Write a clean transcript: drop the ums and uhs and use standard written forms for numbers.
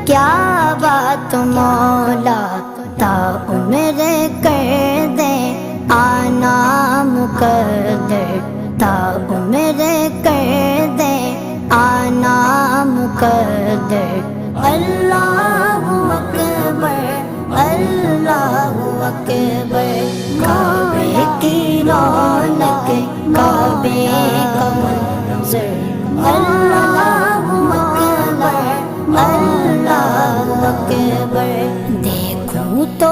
क्या बात मौला ता उम्र कर दे, आना मुकद्दर ता उम्र कर दे, आना मुकद्दर। अल्लाहु अकबर, अल्लाहु अकबर। काबे की रौनक, काबे का मंज़र। अल्लाहु अकबर, अल्लाहु अकबर। देखूं तो